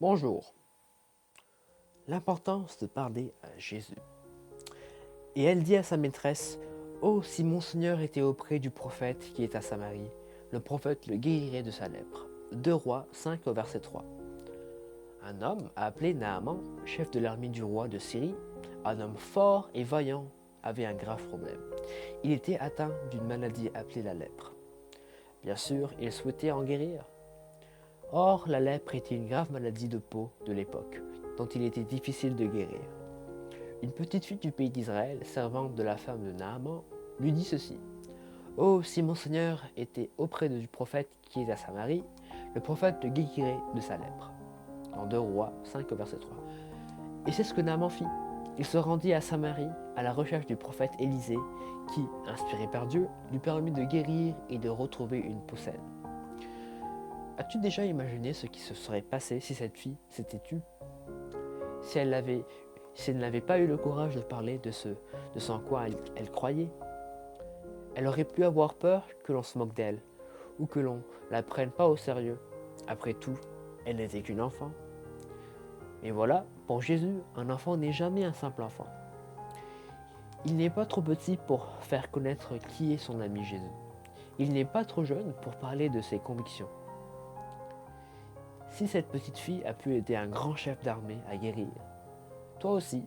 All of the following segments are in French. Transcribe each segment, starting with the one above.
Bonjour. L'importance de parler à Jésus. Et elle dit à sa maîtresse, oh, si mon Seigneur était auprès du prophète qui est à Samarie, le prophète le guérirait de sa lèpre. 2 Rois 5 au verset 3. Un homme appelé Naaman, chef de l'armée du roi de Syrie, un homme fort et vaillant, avait un grave problème. Il était atteint d'une maladie appelée la lèpre. Bien sûr, il souhaitait en guérir. Or, la lèpre était une grave maladie de peau de l'époque, dont il était difficile de guérir. Une petite fille du pays d'Israël, servante de la femme de Naaman, lui dit ceci. Oh, si mon Seigneur était auprès du prophète qui est à Samarie, le prophète le guérirait de sa lèpre. En 2 Rois 5 verset 3. Et c'est ce que Naaman fit. Il se rendit à Samarie à la recherche du prophète Élisée qui, inspiré par Dieu, lui permit de guérir et de retrouver une peau saine. As-tu déjà imaginé ce qui se serait passé si cette fille s'était tue? Si elle n'avait pas eu le courage de parler de ce en quoi elle croyait, elle aurait pu avoir peur que l'on se moque d'elle ou que l'on la prenne pas au sérieux. Après tout, elle n'était qu'une enfant. Mais voilà, pour Jésus, un enfant n'est jamais un simple enfant. Il n'est pas trop petit pour faire connaître qui est son ami Jésus. Il n'est pas trop jeune pour parler de ses convictions. Si cette petite fille a pu aider un grand chef d'armée à guérir, toi aussi,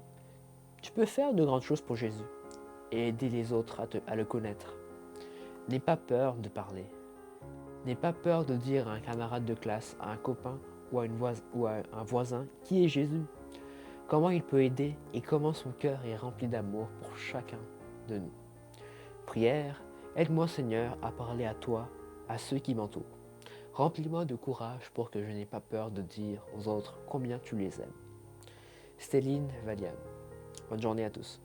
tu peux faire de grandes choses pour Jésus et aider les autres à le connaître. N'aie pas peur de parler. N'aie pas peur de dire à un camarade de classe, à un copain ou à un voisin qui est Jésus, comment il peut aider et comment son cœur est rempli d'amour pour chacun de nous. Prière, aide-moi Seigneur à parler à toi, à ceux qui m'entourent. Remplis-moi de courage pour que je n'ai pas peur de dire aux autres combien tu les aimes. Stéline Valiam. Bonne journée à tous.